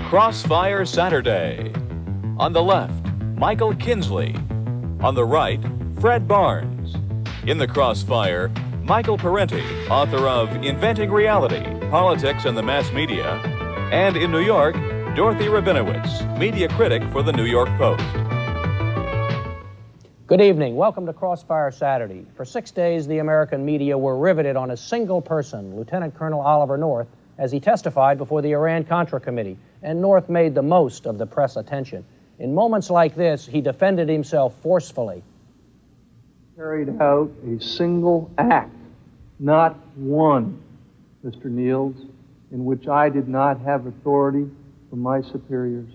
Crossfire Saturday. On the left, Michael Kinsley. On the right, Fred Barnes. In the Crossfire, Michael Parenti, author of Inventing Reality, Politics and the Mass Media. And in New York, Dorothy Rabinowitz, media critic for the New York Post. Good evening. Welcome to Crossfire Saturday. For 6 days, the American media were riveted on a single person, Lieutenant Colonel Oliver North, as he testified before the Iran-Contra Committee, and North made the most of the press attention. In moments like this, he defended himself forcefully. Carried out a single act, not one, Mr. Niels, in which I did not have authority from my superiors.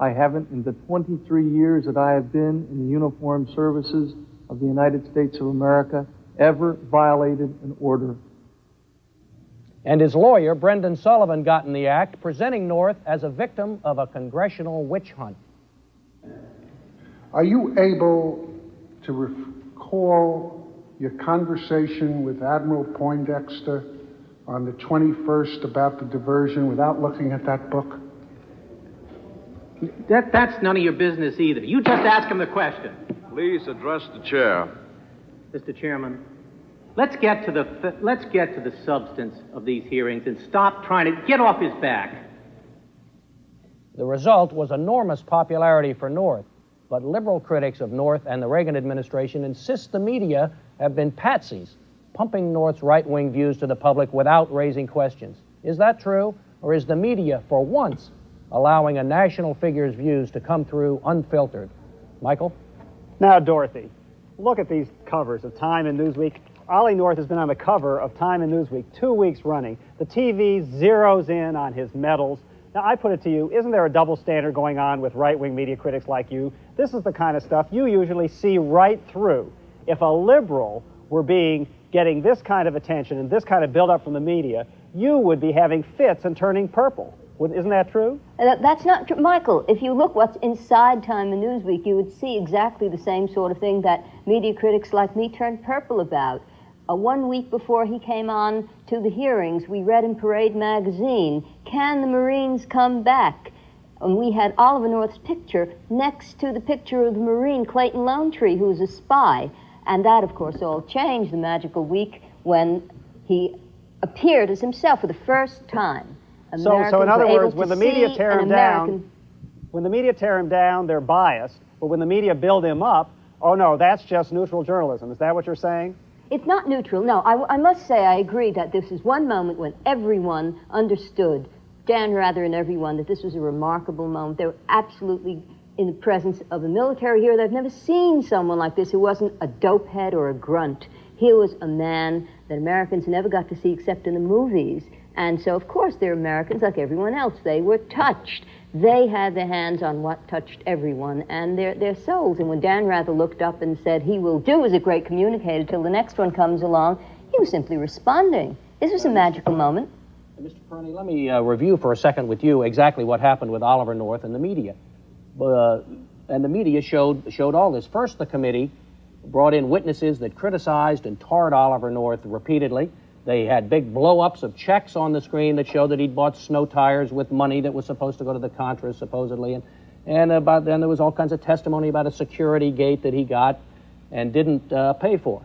I haven't, in the 23 years that I have been in the uniformed services of the United States of America, ever violated an order. And his lawyer, Brendan Sullivan, got in the act, presenting North as a victim of a congressional witch hunt. Are you able to recall your conversation with Admiral Poindexter on the 21st about the diversion without looking at that book? That's none of your business either. You just ask him the question. Please address the chair. Mr. Chairman, let's get to the substance of these hearings and stop trying to get off his back. The result was enormous popularity for North, but liberal critics of North and the Reagan administration insist the media have been patsies, pumping North's right-wing views to the public without raising questions. Is that true, or is the media, for once, allowing a national figure's views to come through unfiltered? Michael? Now, Dorothy, look at these covers of Time and Newsweek. Ollie North has been on the cover of Time and Newsweek 2 weeks running. The TV zeroes in on his medals. Now, I put it to you, isn't there a double standard going on with right-wing media critics like you? This is the kind of stuff you usually see right through. If a liberal were getting this kind of attention and this kind of build-up from the media, you would be having fits and turning purple. Isn't that true? That's not true. Michael, if you look what's inside Time and Newsweek, you would see exactly the same sort of thing that media critics like me turned purple about. 1 week before he came on to the hearings, we read in Parade magazine, "Can the Marines come back?" And we had Oliver North's picture next to the picture of the Marine Clayton Lonetree, who was a spy. And that, of course, all changed the magical week when he appeared as himself for the first time. So in other words, when the media tear him down, they're biased. But when the media build him up, oh no, that's just neutral journalism. Is that what you're saying? It's not neutral, no. I must say I agree that this is one moment when everyone understood, Dan Rather and everyone, that this was a remarkable moment. They were absolutely in the presence of a military hero. They've never seen someone like this who wasn't a dopehead or a grunt. Here was a man that Americans never got to see except in the movies. And so, of course, they're Americans like everyone else. They were touched. They had their hands on what touched everyone and their souls. And when Dan Rather looked up and said he will do as a great communicator till the next one comes along, he was simply responding. This was a magical moment. Mr. Parenti, let me review for a second with you exactly what happened with Oliver North and the media. And the media showed all this. First, the committee brought in witnesses that criticized and tarred Oliver North repeatedly. They had big blow-ups of checks on the screen that showed that he'd bought snow tires with money that was supposed to go to the Contras, supposedly. And then there was all kinds of testimony about a security gate that he got and didn't pay for.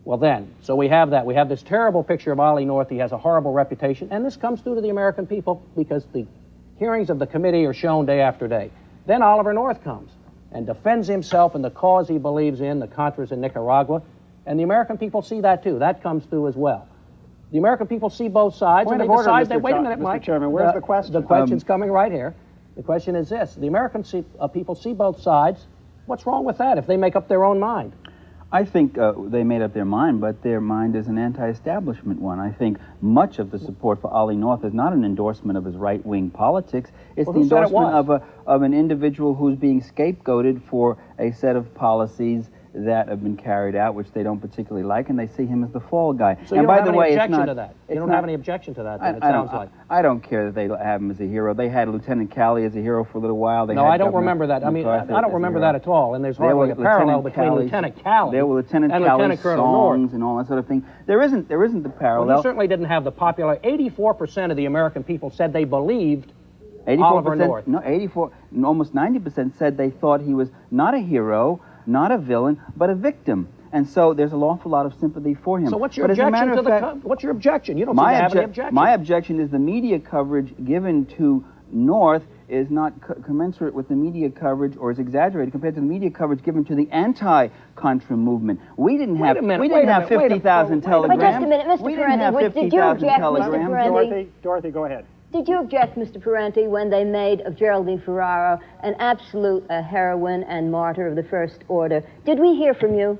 Well then, so we have that. We have this terrible picture of Ollie North. He has a horrible reputation. And this comes through to the American people because the hearings of the committee are shown day after day. Then Oliver North comes and defends himself and the cause he believes in, the Contras in Nicaragua. And the American people see that too. That comes through as well. The American people see both sides, and they decide that, wait a minute, Mike. Mr. Chairman, where's the question? The question's coming right here. The question is this. The American people see both sides. What's wrong with that if they make up their own mind? I think they made up their mind, but their mind is an anti-establishment one. I think much of the support for Ollie North is not an endorsement of his right-wing politics. It's the endorsement of an individual who's being scapegoated for a set of policies that have been carried out, which they don't particularly like, and they see him as the fall guy. So you don't have any objection to that? You don't have any objection to that, then, it sounds like. I don't care that they have him as a hero. They had Lieutenant Calley as a hero for a little while. No, I don't remember that. I mean, I don't remember that at all, and there's hardly a parallel between Lieutenant Calley there were Lieutenant Calley's songs and all that sort of thing. There isn't the parallel. Well, he certainly didn't have the popular... 84% of the American people said they believed Oliver North? No, 84, almost 90% said they thought he was not a hero, not a villain, but a victim. And so there's an awful lot of sympathy for him. So what's your objection to the? What's your objection? You don't seem to have any objection. My objection is the media coverage given to North is not commensurate with the media coverage, or is exaggerated compared to the media coverage given to the anti-Contra movement. We didn't have 50,000 telegrams. But just a minute, Mr. Parenti, did you object, Mr. Parenti? Dorothy, go ahead. Did you object, Mr. Parenti, when they made of Geraldine Ferraro an absolute heroine and martyr of the First Order? Did we hear from you?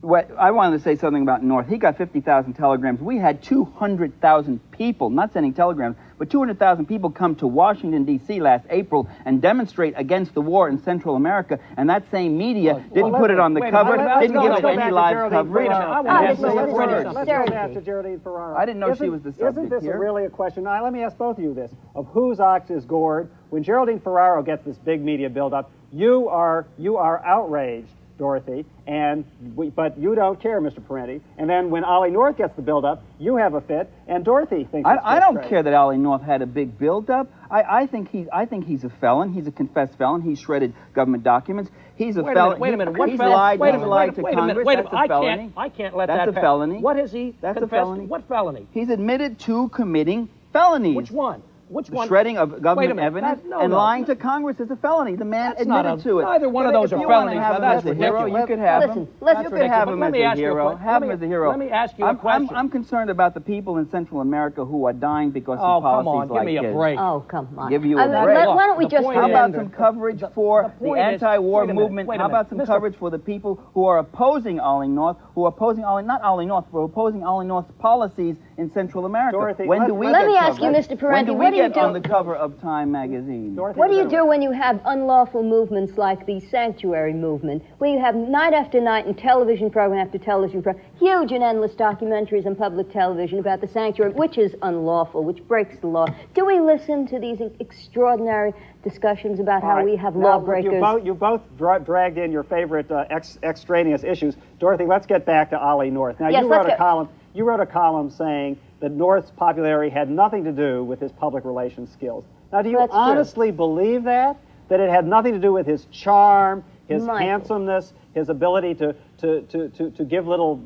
Well, I wanted to say something about North. He got 50,000 telegrams. We had 200,000 people, not sending telegrams, but 200,000 people come to Washington, D.C. last April and demonstrate against the war in Central America, and that same media didn't put it on the cover, didn't give it any live coverage. Let's go back to Geraldine Ferraro. I didn't know she was the subject Isn't this here. really a question? Now, let me ask both of you this. Of whose ox is gored? When Geraldine Ferraro gets this big media buildup, you are outraged, Dorothy, but you don't care, Mr. Parenti. And then when Ollie North gets the build-up, you have a fit, and Dorothy thinks I don't care that Ollie North had a big build-up. I think he's a felon. He's a confessed felon. He shredded government documents. He's a felon. Wait a minute. He's lied to Congress. Wait a minute. That's a felony. I can't let that pass. That's a felony. What has he That's confessed? a felony. What felony? He's admitted to committing felonies. Which one? Which one? Shredding of government evidence and lying to Congress is a felony. The man That's admitted to it. Neither one of those are felonies. That's a hero. You could have him. You could have him as a hero. Have him as a hero. Let me ask you a question. I'm concerned about the people in Central America who are dying because of policies like his. Give me a break. Oh, come on. Give you a break. Why don't we just... How about some coverage for the anti-war movement? How about some coverage for the people who are opposing Ollie North, who are opposing not Ollie North, but opposing Ollie North's policies in Central America? Dorothy, when do we let me ask you, Mr. Parenti, when do we get on the cover of Time magazine? Dorothy, what do you do when you have unlawful movements like the sanctuary movement, where you have night after night and television program after television program, huge and endless documentaries on public television about the sanctuary, which is unlawful, which breaks the law? Do we listen to these extraordinary discussions about how we have lawbreakers? You both dragged in your favorite extraneous issues. Dorothy, let's get back to Ollie North. Now, yes, you wrote a column saying that North's popularity had nothing to do with his public relations skills. Now, do you honestly believe that? That it had nothing to do with his charm, his handsomeness, his ability to give little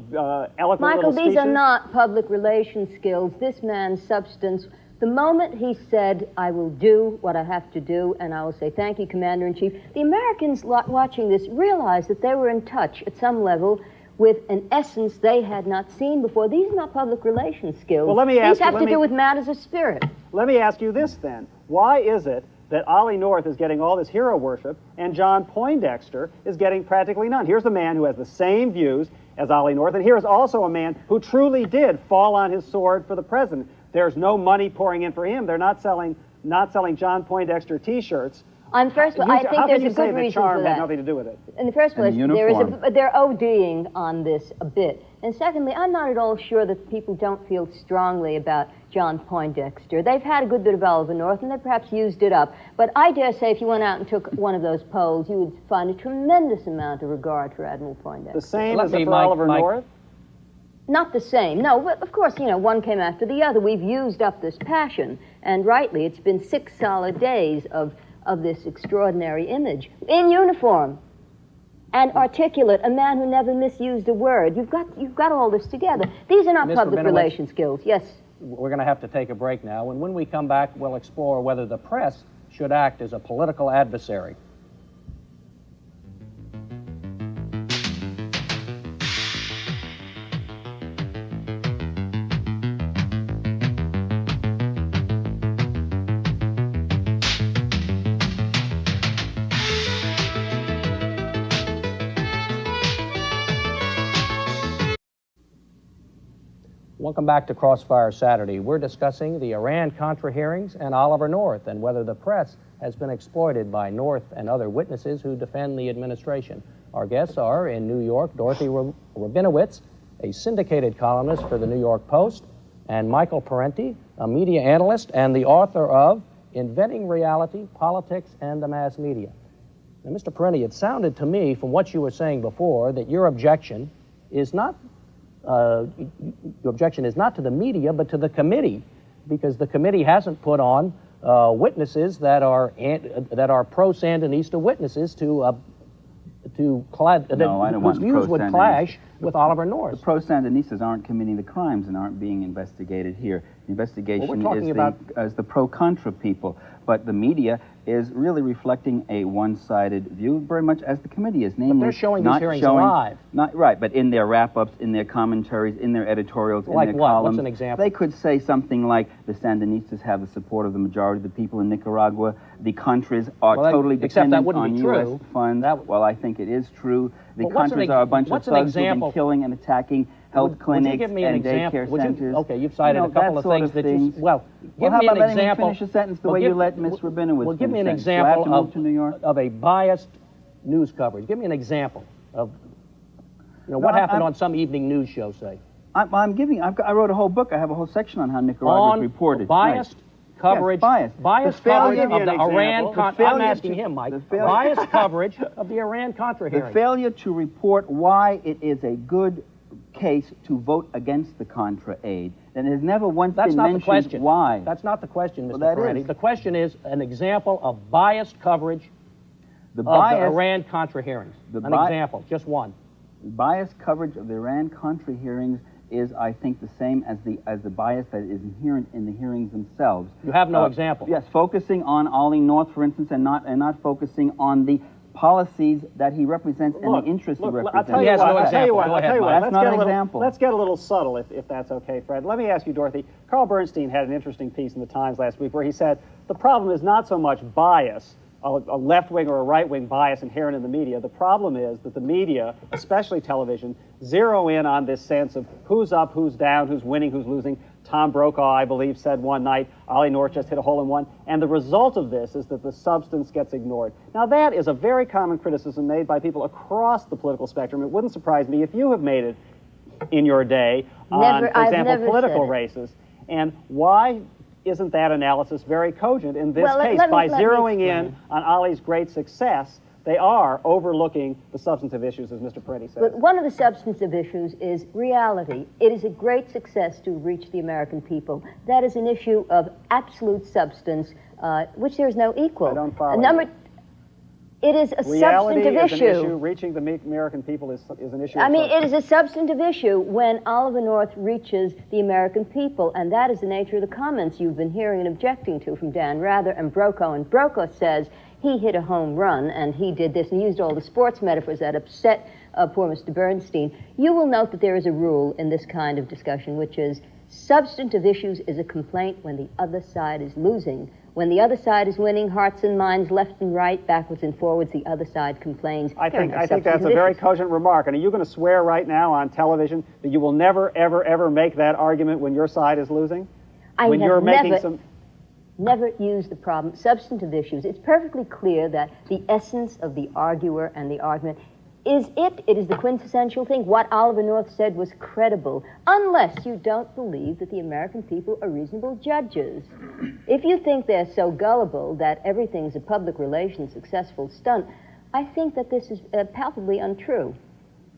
eloquent little speeches? These are not public relations skills. This man's substance, the moment he said, I will do what I have to do, and I will say, thank you, Commander-in-Chief, the Americans watching this realized that they were in touch at some level with an essence they had not seen before. These are not public relations skills. Well, let me ask These have to do with matters of spirit. Let me ask you this, then. Why is it that Ollie North is getting all this hero worship and John Poindexter is getting practically none? Here's a man who has the same views as Ollie North, and here's also a man who truly did fall on his sword for the president. There's no money pouring in for him. They're not selling John Poindexter T-shirts. First of all, I think there's a good reason for that. Had nothing to do with it. In the first place, they're ODing on this a bit. And secondly, I'm not at all sure that people don't feel strongly about John Poindexter. They've had a good bit of Oliver North, and they've perhaps used it up. But I dare say if you went out and took one of those polls, you would find a tremendous amount of regard for Admiral Poindexter. The same as for Oliver North? Not the same. No, but of course, one came after the other. We've used up this passion, and rightly, it's been 6 solid days of this extraordinary image, in uniform and articulate, a man who never misused a word. You've got all this together. These are not public relations skills. Yes? We're going to have to take a break now, and when we come back, we'll explore whether the press should act as a political adversary. Welcome back to Crossfire Saturday. We're discussing the Iran-Contra hearings and Oliver North and whether the press has been exploited by North and other witnesses who defend the administration. Our guests are, in New York, Dorothy Rabinowitz, a syndicated columnist for the New York Post, and Michael Parenti, a media analyst and the author of Inventing Reality, Politics, and the Mass Media. Now, Mr. Parenti, it sounded to me from what you were saying before that your objection is not to the media, but to the committee because the committee hasn't put on witnesses that are pro-Sandinista witnesses whose views would clash with Oliver North's. The pro-Sandinistas aren't committing the crimes and aren't being investigated here. The investigation is the pro-Contra people. But the media is really reflecting a one-sided view, very much as the committee is. Namely, but they're showing these hearings live. Right, but in their wrap-ups, in their commentaries, in their editorials, like in their what? columns. What's an example? They could say something like, the Sandinistas have the support of the majority of the people in Nicaragua. The Contras are totally dependent on U.S. funds. Well, I think it is true. The Contras are a bunch of thugs who've been killing and attacking health clinics and daycare centers. Okay, you've cited a couple of things that you... Well, give me an example... Finish a sentence the way you let Ms. Rabinowitz Well, give me an finish example of a biased news coverage. Give me an example of what happened on some evening news show, say. I wrote a whole book. I have a whole section on how Nicaragua was reported. Biased coverage. Yes, biased coverage of the Iran... I'm asking him, Mike. Biased coverage of the Iran-Contra hearing. The failure to report why it is a good case to vote against the Contra aid, and it has never once been mentioned why. That's not the question, Mr. Parenti. The question is an example of biased coverage of the Iran-Contra hearings. An example, just one. Biased coverage of the Iran-Contra hearings is, I think, the same as the bias that is inherent in the hearings themselves. You have no example. Yes, focusing on Ollie North, for instance, and not focusing on the policies that he represents and the interests he represents. I'll tell you what. That's not an example. Let's get a little subtle, if that's okay, Fred. Let me ask you, Dorothy. Carl Bernstein had an interesting piece in the Times last week where he said the problem is not so much bias, a left-wing or a right-wing bias inherent in the media. The problem is that the media, especially television, zero in on this sense of who's up, who's down, who's winning, who's losing. Tom Brokaw, I believe, said one night, Ollie North just hit a hole-in-one. And the result of this is that the substance gets ignored. Now, that is a very common criticism made by people across the political spectrum. It wouldn't surprise me if you have made it in your day on, for example, political races. And why isn't that analysis very cogent in this case? By zeroing in on Ollie's great success, they are overlooking the substantive issues, as Mr. Parenti said. But one of the substantive issues is reality. It is a great success to reach the American people. That is an issue of absolute substance, which there is no equal. I don't follow. It is a reality substantive is issue. An issue. Reaching the American people is an issue. I mean, it is a substantive issue when Oliver North reaches the American people, and that is the nature of the comments you've been hearing and objecting to from Dan Rather and Brokaw. And Brokaw says he hit a home run, and he did this, and used all the sports metaphors that upset poor Mr. Bernstein. You will note that there is a rule in this kind of discussion, which is substantive issues is a complaint when the other side is losing. When the other side is winning, hearts and minds left and right, backwards and forwards, the other side complains. I think that's a very cogent remark. And are you going to swear right now on television that you will never, ever, ever make that argument when your side is losing? I have never used the problem, substantive issues. It's perfectly clear that the essence of the arguer and the argument it is the quintessential thing. What Oliver North said was credible, unless you don't believe that the American people are reasonable judges. If you think they're so gullible that everything's a public relations successful stunt, I think that this is palpably untrue.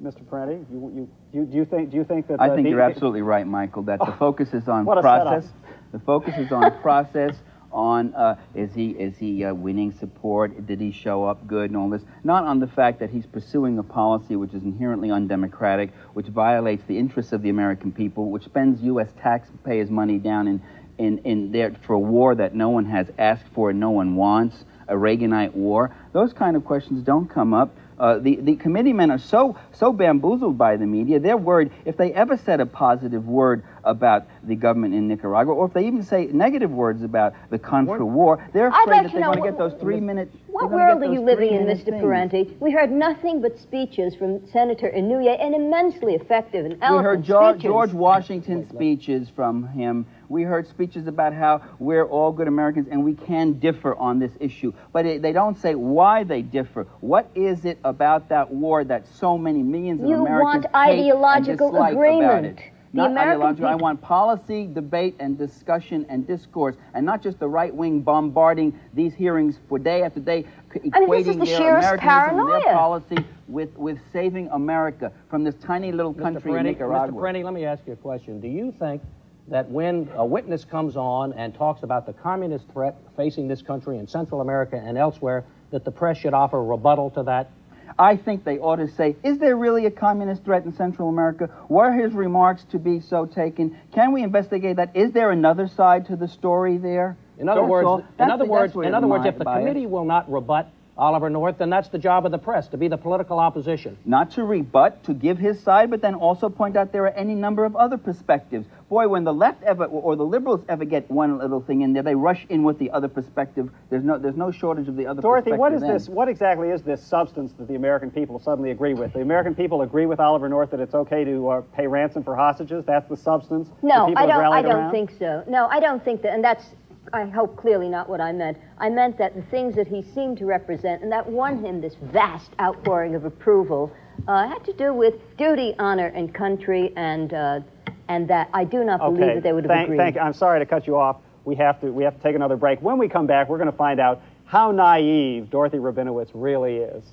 Mr. Parenti, do you think that... I think you're absolutely right, Michael, that the focus is on process. The focus is on process, on is he winning support, did he show up good and all this, not on the fact that he's pursuing a policy which is inherently undemocratic, which violates the interests of the American people, which spends U.S. taxpayers' money down in there for a war that no one has asked for and no one wants, a Reaganite war. Those kind of questions don't come up. The committeemen are so bamboozled by the media, they're worried if they ever said a positive word about the government in Nicaragua, or if they even say negative words about the Contra war, they're afraid that they're going to get those 3 minutes. What world are you living in, Mr. Parenti? We heard nothing but speeches from Senator Inouye, and immensely effective and eloquent speeches. We heard George Washington speeches from him. We heard speeches about how we're all good Americans and we can differ on this issue. But they don't say why they differ. What is it about that war that so many millions of Americans want ideological agreement. About it? Not ideological. I want policy, debate, and discussion and discourse, and not just the right wing bombarding these hearings for day after day, equating their Americanism and their policy with saving America from this tiny little country in Nicaragua. Mr. Parenti, let me ask you a question. Do you think that when a witness comes on and talks about the communist threat facing this country in Central America and elsewhere, that the press should offer rebuttal to that? I think they ought to say, is there really a communist threat in Central America? Were his remarks to be so taken? Can we investigate that? Is there another side to the story there? In other words, if the committee will not rebut Oliver North, then that's the job of the press, to be the political opposition. Not to rebut, to give his side, but then also point out there are any number of other perspectives. Boy, when the left ever, or the liberals ever get one little thing in there, they rush in with the other perspective. There's no shortage of the other Dorothy, perspective. what is this? What exactly is this substance that the American people suddenly agree with? The American people agree with Oliver North that it's okay to pay ransom for hostages? That's the substance? No, I don't think so. No, I don't think that, and that's, I hope, clearly not what I meant. I meant that the things that he seemed to represent and that won him this vast outpouring of approval had to do with duty, honor, and country, and that I do not believe that they would have agreed. I'm sorry to cut you off. We have to take another break. When we come back, we're going to find out how naive Dorothy Rabinowitz really is.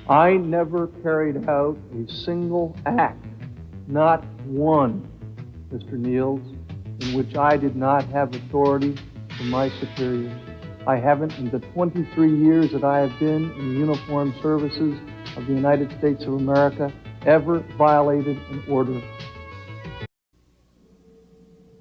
I never carried out a single act, not one, Mr. Niels, in which I did not have authority from my superiors. I haven't, in the 23 years that I have been in the uniformed services of the United States of America, ever violated an order.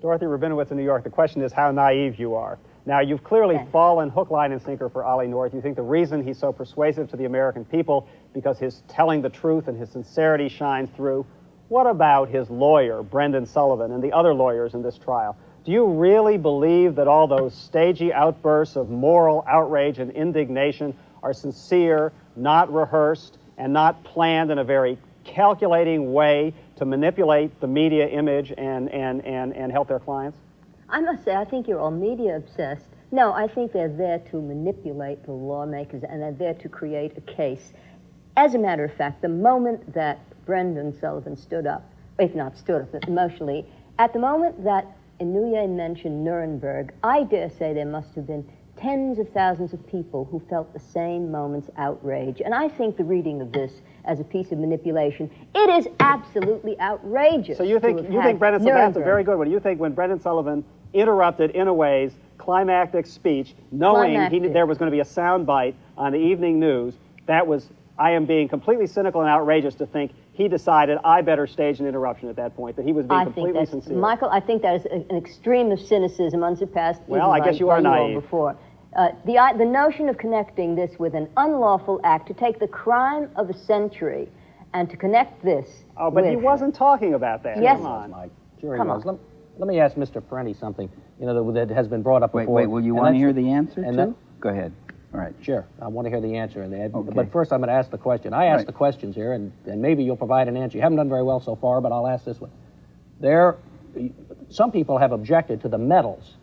Dorothy Rabinowitz in New York, the question is how naive you are. Now, you've clearly fallen hook, line, and sinker for Ollie North. You think the reason he's so persuasive to the American people because his telling the truth and his sincerity shines through. What about his lawyer, Brendan Sullivan, and the other lawyers in this trial? Do you really believe that all those stagey outbursts of moral outrage and indignation are sincere, not rehearsed, and not planned in a very calculating way to manipulate the media image and help their clients? I must say, I think you're all media obsessed. No, I think they're there to manipulate the lawmakers, and they're there to create a case. As a matter of fact, the moment that Brendan Sullivan stood up, if not stood up, but emotionally, at the moment that Inouye mentioned Nuremberg, I dare say there must have been tens of thousands of people who felt the same moment's outrage. And I think the reading of this as a piece of manipulation, it is absolutely outrageous. So you think Brendan Sullivan, that's a very good one. You think when Brendan Sullivan interrupted Inouye's climactic speech, knowing there was going to be a soundbite on the evening news, that was, I am being completely cynical and outrageous to think he decided I better stage an interruption at that point, that he was being completely sincere. Michael, I think that is an extreme of cynicism unsurpassed. Well, I guess you are naive. Before. The notion of connecting this with an unlawful act, to take the crime of a century and to connect this. Oh, but he wasn't talking about that. Yes. Come on. Mike. Sure he was. Let me ask Mr. Parenti something, that has been brought up before. Wait, will you want to hear the answer too? Go ahead. All right. Sure. I want to hear the answer. Okay. But first I'm going to ask the question. I asked the questions here, and maybe you'll provide an answer. You haven't done very well so far, but I'll ask this one. Some people have objected to the medals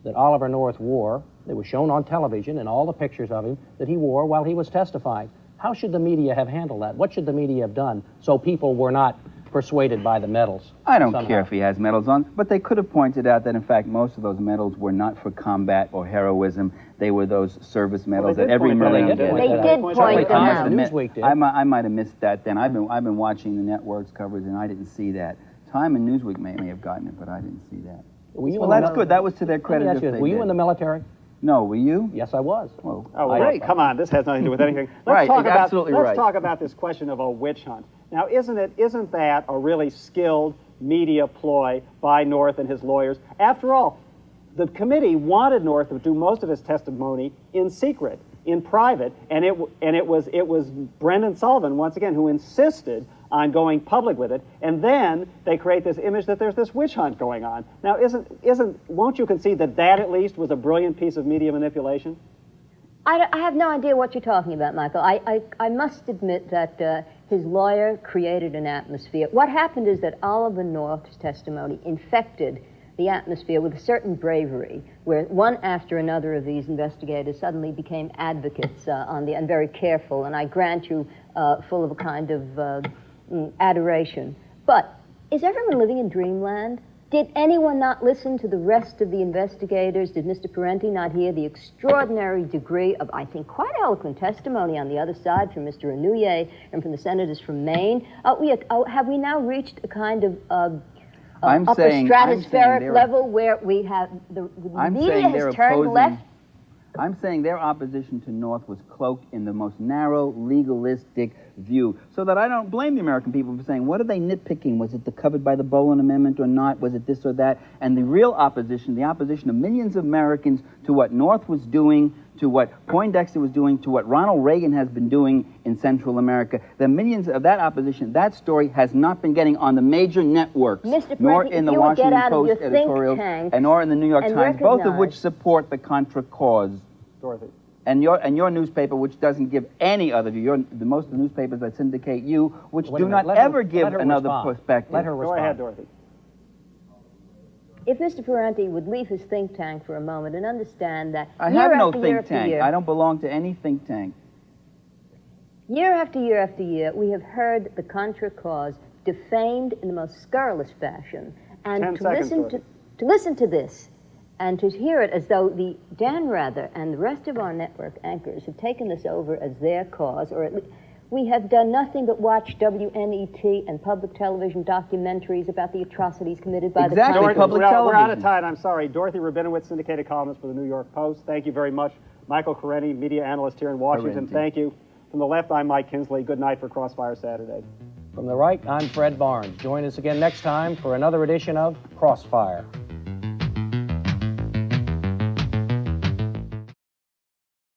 that Oliver North wore. They were shown on television and all the pictures of him that he wore while he was testifying. How should the media have handled that? What should the media have done so people were not persuaded by the medals? I don't care if he has medals on, but they could have pointed out that, in fact, most of those medals were not for combat or heroism. They were those service medals that every Marine gets. They did point them out. Newsweek did. I might have missed that then. I've been watching the network's coverage, and I didn't see that. Time and Newsweek may have gotten it, but I didn't see that. Well, that's good. That was to their credit. Were you in the military? No, were you? Yes, I was. Great. Come on, this has nothing to do with anything. Let's talk about this question of a witch hunt. Now, isn't that a really skilled media ploy by North and his lawyers? After all, the committee wanted North to do most of his testimony in secret, in private, and it was Brendan Sullivan, once again, who insisted on going public with it, and then they create this image that there's this witch hunt going on. Now, won't you concede that at least was a brilliant piece of media manipulation? I have no idea what you're talking about, Michael. I must admit that his lawyer created an atmosphere. What happened is that Oliver North's testimony infected the atmosphere with a certain bravery, where one after another of these investigators suddenly became advocates and very careful, and I grant you, full of a kind of adoration. But is everyone living in dreamland? Did anyone not listen to the rest of the investigators? Did Mr. Parenti not hear the extraordinary degree of, I think, quite eloquent testimony on the other side from Mr. Inouye and from the senators from Maine? Have we now reached a kind of upper stratospheric level where we have the media has turned left? I'm saying their opposition to North was cloaked in the most narrow, legalistic view. So that I don't blame the American people for saying, what are they nitpicking? Was it covered by the Boland Amendment or not? Was it this or that? And the real opposition, the opposition of millions of Americans to what North was doing, to what Poindexter was doing, to what Ronald Reagan has been doing in Central America, the millions of that opposition, that story has not been getting on the major networks, nor in the Washington Post editorials, and nor in the New York Times, both of which support the Contra cause. Dorothy. And your newspaper, which doesn't give any other view, most of the newspapers that syndicate you, which do not ever give another perspective. Let her respond. Go ahead, Dorothy. If Mr. Parenti would leave his think tank for a moment and understand that I have no think tank. I don't belong to any think tank. Year after year after year, we have heard the Contra cause defamed in the most scurrilous fashion. And to listen to this and to hear it as though Dan Rather and the rest of our network anchors have taken this over as their cause, or at least we have done nothing but watch WNET and public television documentaries about the atrocities committed by the public television. We're out of time. I'm sorry. Dorothy Rabinowitz, syndicated columnist for the New York Post. Thank you very much. Michael Parenti, media analyst here in Washington. Parenti. Thank you. From the left, I'm Mike Kinsley. Good night for Crossfire Saturday. From the right, I'm Fred Barnes. Join us again next time for another edition of Crossfire.